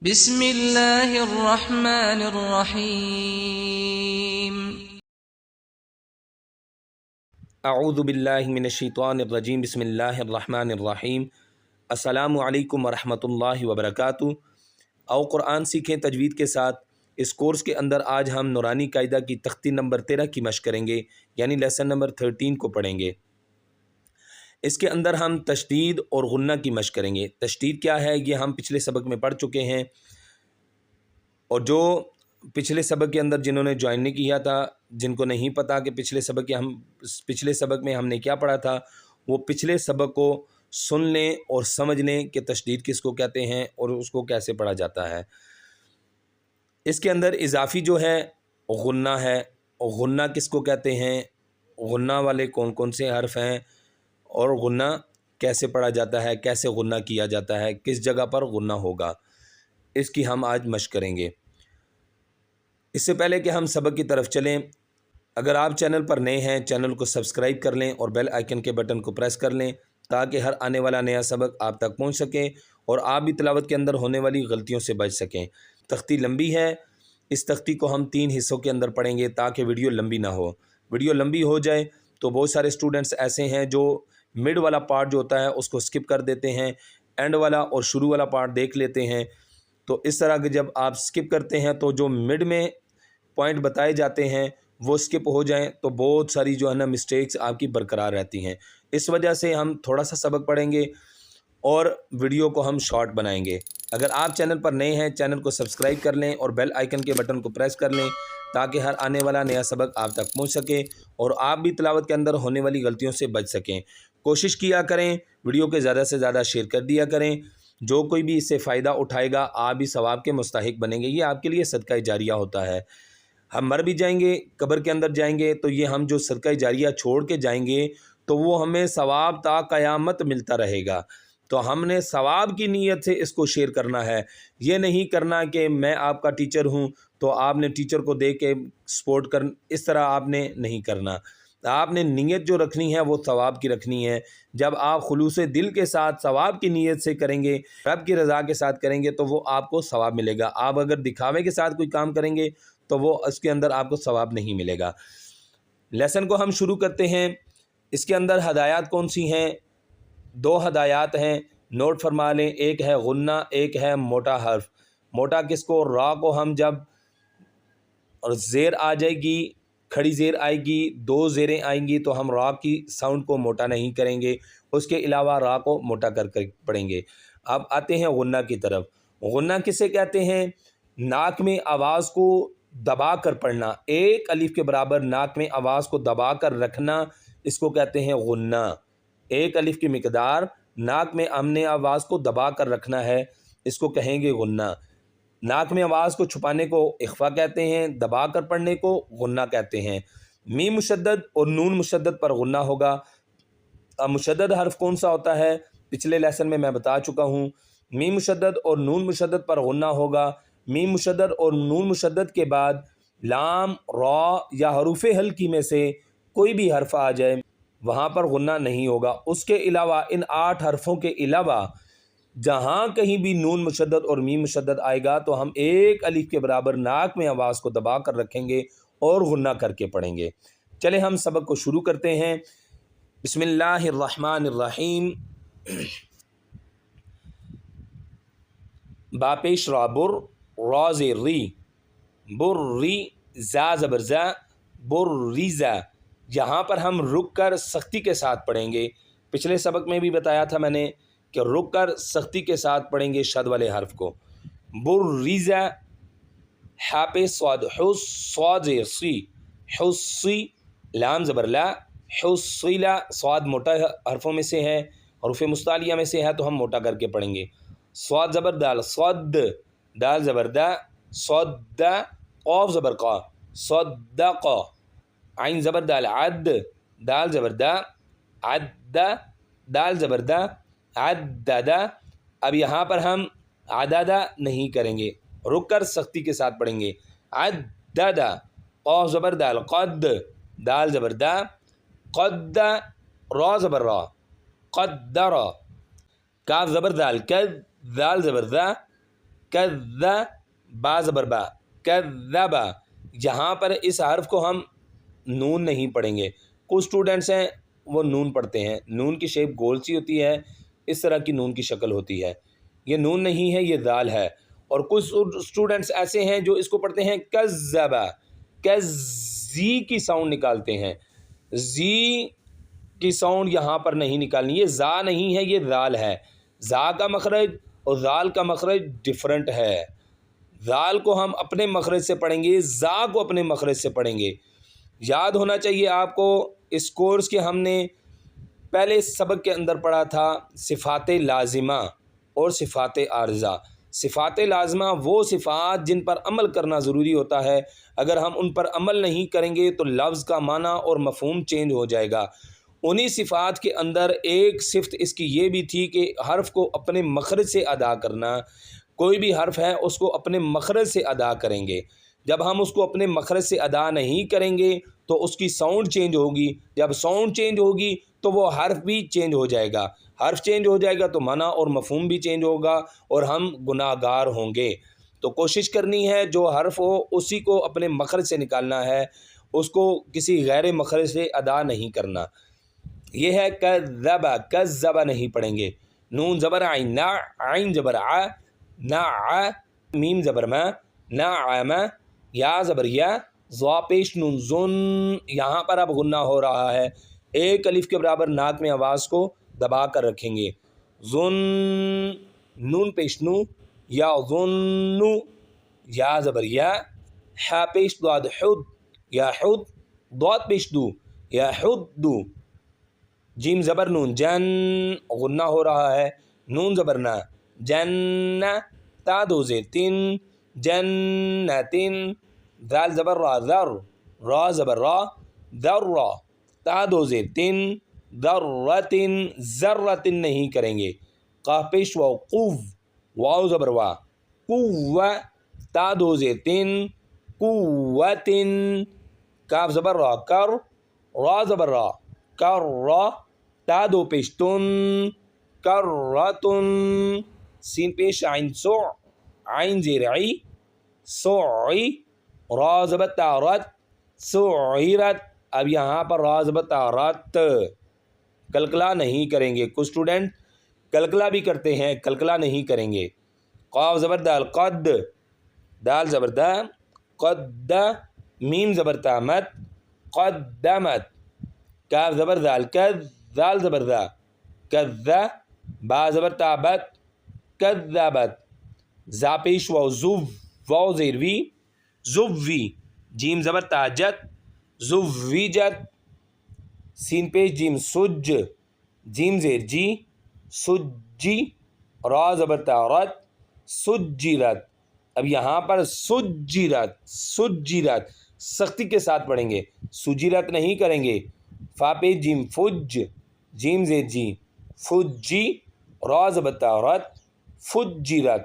بسم اللہ الرحمن الرحیم۔ اعوذ باللہ من الشیطان الرجیم، بسم اللہ الرحمن الرحیم۔ السلام علیکم ورحمۃ اللہ وبرکاتہ۔ آؤ قرآن سیکھیں تجوید کے ساتھ۔ اس کورس کے اندر آج ہم نورانی قاعدہ کی تختی نمبر 13 کی مشق کریں گے، یعنی لیسن نمبر 13 کو پڑھیں گے۔ اس کے اندر ہم تشدید اور غنہ کی مشق کریں گے۔ تشدید کیا ہے یہ ہم پچھلے سبق میں پڑھ چکے ہیں، اور جو پچھلے سبق کے اندر جنہوں نے جوائن نہیں کیا تھا، جن کو نہیں پتا کہ پچھلے سبق میں ہم نے کیا پڑھا تھا، وہ پچھلے سبق کو سن لیں اور سمجھ لیں کہ تشدید کس کو کہتے ہیں اور اس کو کیسے پڑھا جاتا ہے۔ اس کے اندر اضافی جو ہے غنہ ہے، غنہ کس کو کہتے ہیں، غنہ والے کون کون سے حرف ہیں، اور غنہ کیسے پڑھا جاتا ہے، کیسے غنہ کیا جاتا ہے، کس جگہ پر غنہ ہوگا، اس کی ہم آج مشق کریں گے۔ اس سے پہلے کہ ہم سبق کی طرف چلیں، اگر آپ چینل پر نئے ہیں چینل کو سبسکرائب کر لیں اور بیل آئیکن کے بٹن کو پریس کر لیں تاکہ ہر آنے والا نیا سبق آپ تک پہنچ سکے اور آپ بھی تلاوت کے اندر ہونے والی غلطیوں سے بچ سکیں۔ تختی لمبی ہے، اس تختی کو ہم 3 حصوں کے اندر پڑھیں گے تاکہ ویڈیو لمبی نہ ہو۔ ویڈیو لمبی ہو جائے تو بہت سارے اسٹوڈنٹس ایسے ہیں جو مڈ والا پارٹ جو ہوتا ہے اس کو سکپ کر دیتے ہیں، اینڈ والا اور شروع والا پارٹ دیکھ لیتے ہیں۔ تو اس طرح کہ جب آپ سکپ کرتے ہیں تو جو مڈ میں پوائنٹ بتائے جاتے ہیں وہ سکپ ہو جائیں تو بہت ساری جو ہے نا مسٹیکس آپ کی برقرار رہتی ہیں۔ اس وجہ سے ہم تھوڑا سا سبق پڑھیں گے اور ویڈیو کو ہم شارٹ بنائیں گے۔ اگر آپ چینل پر نئے ہیں چینل کو سبسکرائب کر لیں اور بیل آئیکن کے بٹن کو پریس کر لیں تاکہ ہر آنے والا نیا سبق آپ تک پہنچ سکے اور آپ بھی تلاوت کے اندر ہونے والی غلطیوں سے بچ سکیں۔ کوشش کیا کریں ویڈیو کے زیادہ سے زیادہ شیئر کر دیا کریں، جو کوئی بھی اس سے فائدہ اٹھائے گا آپ بھی ثواب کے مستحق بنیں گے، یہ آپ کے لیے صدقہ جاریہ ہوتا ہے۔ ہم مر بھی جائیں گے، قبر کے اندر جائیں گے تو یہ ہم جو صدقہ جاریہ چھوڑ کے جائیں گے تو وہ ہمیں ثواب تا قیامت ملتا رہے گا۔ تو ہم نے ثواب کی نیت سے اس کو شیئر کرنا ہے، یہ نہیں کرنا کہ میں آپ کا ٹیچر ہوں تو آپ نے ٹیچر کو دیکھ کے سپورٹ اس طرح آپ نے نہیں کرنا۔ آپ نے نیت جو رکھنی ہے وہ ثواب کی رکھنی ہے۔ جب آپ خلوص دل کے ساتھ ثواب کی نیت سے کریں گے، رب کی رضا کے ساتھ کریں گے تو وہ آپ کو ثواب ملے گا۔ آپ اگر دکھاوے کے ساتھ کوئی کام کریں گے تو وہ اس کے اندر آپ کو ثواب نہیں ملے گا۔ لیسن کو ہم شروع کرتے ہیں۔ اس کے اندر ہدایات کون سی ہیں؟ 2 ہدایات ہیں، نوٹ فرما لیں۔ ایک ہے غنہ، ایک ہے موٹا حرف۔ موٹا کس کو؟ را کو ہم جب اور زیر آ جائے گی، کھڑی زیر آئے گی، 2 زیریں آئیں گی تو ہم را کی ساؤنڈ کو موٹا نہیں کریں گے، اس کے علاوہ را کو موٹا کر پڑھیں گے۔ اب آتے ہیں غنہ کی طرف۔ غنہ کسے کہتے ہیں؟ ناک میں آواز کو دبا کر پڑھنا، ایک الف کے برابر ناک میں آواز کو دبا کر رکھنا، اس کو کہتے ہیں غنہ۔ ایک الف کی مقدار ناک میں ہم نے آواز کو دبا کر رکھنا ہے، اس کو کہیں گے غنہ۔ ناک میں آواز کو چھپانے کو اخفا کہتے ہیں، دبا کر پڑھنے کو غنہ کہتے ہیں۔ میم مشدد اور نون مشدد پر غنہ ہوگا۔ اب مشدد حرف کون سا ہوتا ہے پچھلے لیسن میں بتا چکا ہوں۔ میم مشدد اور نون مشدد پر غنہ ہوگا۔ میم مشدد اور نون مشدد کے بعد لام، را یا حروف ہلکی میں سے کوئی بھی حرف آ جائے وہاں پر غنہ نہیں ہوگا۔ اس کے علاوہ ان 8 حرفوں کے علاوہ جہاں کہیں بھی نون مشدد اور میم مشدد آئے گا تو ہم ایک الف کے برابر ناک میں آواز کو دبا کر رکھیں گے اور غنہ کر کے پڑھیں گے۔ چلے ہم سبق کو شروع کرتے ہیں۔ بسم اللہ الرحمن الرحیم۔ با پیش را بر، را زیر ری، بر ری، زا زبر زا، بر ریزا۔ یہاں پر ہم رک کر سختی کے ساتھ پڑھیں گے۔ پچھلے سبق میں بھی بتایا تھا میں نے کہ رک کر سختی کے ساتھ پڑھیں گے شد والے حرف کو۔ بر ریزا، ہا پہ صاد، حس، صاد زیر سی، حسی، لام زبر لا، حصیلا۔ صاد موٹا حرفوں میں سے ہے، حروف مستعلیہ میں سے ہے تو ہم موٹا کر کے پڑھیں گے۔ صاد زبر دال، صد، دال زبر دا، صد، قاف زبر قا، صدق۔ عین زبر دال، عد، دال زبر دا، عد، دال زبر دا، عدد۔ اب یہاں پر ہم عدد نہیں کریں گے، رک کر سختی کے ساتھ پڑھیں گے۔ عدد، قاف زبر دال، قد، دال زبر دا، قد، را زبر را، قدر۔ کاف زبر دال، کد، دال زبر دا، با زبر با کذبا، یہاں پر اس حرف کو ہم نون نہیں پڑھیں گے. کچھ اسٹوڈنٹس ہیں وہ نون پڑھتے ہیں، نون کی شیپ گول سی ہوتی ہے، اس طرح کی نون کی شکل ہوتی ہے. یہ نون نہیں ہے، یہ دال ہے. اور کچھ اسٹوڈنٹس ایسے ہیں جو اس کو پڑھتے ہیں کذبا، زی کی ساؤنڈ نکالتے ہیں. زی کی ساؤنڈ یہاں پر نہیں نکالنی. یہ زا نہیں ہے، یہ دال ہے. زا کا مخرج اور دال کا مخرج ڈفرنٹ ہے. دال کو ہم اپنے مخرج سے پڑھیں گے، زا کو اپنے مخرج سے پڑھیں گے. یاد ہونا چاہیے آپ کو، اس کورس کے ہم نے پہلے سبق کے اندر پڑھا تھا صفات لازمہ اور صفات عارضہ. صفات لازمہ وہ صفات جن پر عمل کرنا ضروری ہوتا ہے، اگر ہم ان پر عمل نہیں کریں گے تو لفظ کا معنی اور مفہوم چینج ہو جائے گا. انہی صفات کے اندر ایک صفت اس کی یہ بھی تھی کہ حرف کو اپنے مخرج سے ادا کرنا. کوئی بھی حرف ہے اس کو اپنے مخرج سے ادا کریں گے. جب ہم اس کو اپنے مخرج سے ادا نہیں کریں گے تو اس کی ساؤنڈ چینج ہوگی. جب ساؤنڈ چینج ہوگی تو وہ حرف بھی چینج ہو جائے گا. حرف چینج ہو جائے گا تو معنی اور مفہوم بھی چینج ہوگا اور ہم گناہ گار ہوں گے. تو کوشش کرنی ہے جو حرف ہو اسی کو اپنے مخرج سے نکالنا ہے، اس کو کسی غیر مخرج سے ادا نہیں کرنا. یہ ہے کذبا، کذبا نہیں پڑھیں گے. نون زبر عین، نا عین زبر ع، نا ع، میم زبر ما، نا عام، یا زبر یا، ضا پیش نون زن. یہاں پر اب غنہ ہو رہا ہے، ایک الف کے برابر ناک میں آواز کو دبا کر رکھیں گے. زن، نون پیش نو، یا ظنو، یا زبر یا، ح پیش ضاد حد، یا حد، ضاد پیش دو، یا حدو. جیم زبر نون جن، غنہ ہو رہا ہے. نون زبر نا، جن، تا دو زیر تن، جنتن. دال زبر را، ذر، را زبر را، ذر را، تا دو زیر تن، ذرتن، ذرتن نہیں کریں گے. قاف پیش واو، قو، واو زبر وا، قو، تا دو زیر تن، قوتن. کاف زبر را، کر، را زبر را، کر را، تا دو پیش تن، کرتن. سین پیش عین سع، عین زیر عی، سعی، را زبر تا رت، سعیرت. اب یہاں پر را زبر تا رت، کلکلا نہیں کریں گے. کچھ اسٹوڈنٹ کلکلا بھی کرتے ہیں، کلکلا نہیں کریں گے. قاف زبر دال قد، دال زبر دا، قد، میم زبر تا مت، قدمت. کاف زبر دال کذ، دال زبر دا، کذ، با زبر تا بت، کذبت. زا پیش واو زو، واو زیر وی، زوی. جیم زبر تا جت، زویجت. سین پیش جیم سج، جیم زیر جی، سجی. را زبر تا رت، سجرت. اب یہاں پر سجرت، سجرت سختی کے ساتھ پڑھیں گے، سجرت نہیں کریں گے. فا پہ جیم فج، جیم زیر جی، فجی. را زبر تا رت، فجرت.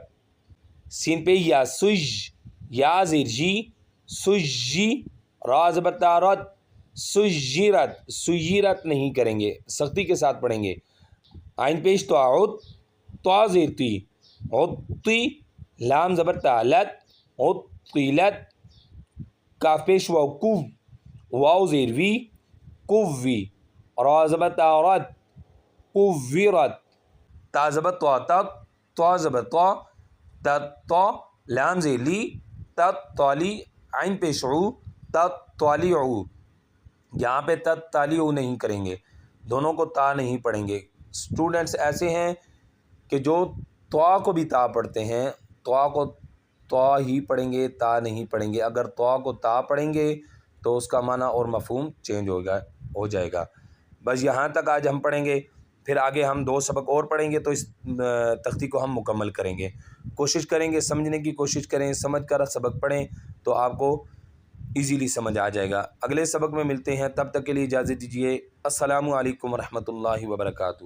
سین پہ یا سج، یا زیر جی، سجی. را زبر تا رت، سجرت، سجرت نہیں کریں گے، سختی کے ساتھ پڑھیں گے. عین پیش تو عد، تو زیر تی، عدتی. لام زبر تا لت، عدتلت. کاف پیش واو کو، واو زیر وی، کووی. را زبر تا رت، کوویرت. تا زبر تو تت، تو زبر تو، تت. لام زیر لی، تتلی. عین پیش عو، تتلیعو. یہاں پہ تتلیعو نہیں کریں گے، دونوں کو تا نہیں پڑھیں گے. اسٹوڈنٹس ایسے ہیں کہ جو طا کو بھی تا پڑھتے ہیں، طا کو طا ہی پڑھیں گے، تا نہیں پڑھیں گے. اگر طا کو تا پڑھیں گے تو اس کا معنی اور مفہوم چینج ہو جائے گا. بس یہاں تک آج ہم پڑھیں گے، پھر آگے ہم 2 سبق اور پڑھیں گے تو اس تختی کو ہم مکمل کریں گے. کوشش کریں گے، سمجھنے کی کوشش کریں، سمجھ کر سبق پڑھیں تو آپ کو ایزیلی سمجھ آ جائے گا. اگلے سبق میں ملتے ہیں، تب تک کے لیے اجازت دیجیے. السلام علیکم ورحمۃ اللہ وبرکاتہ.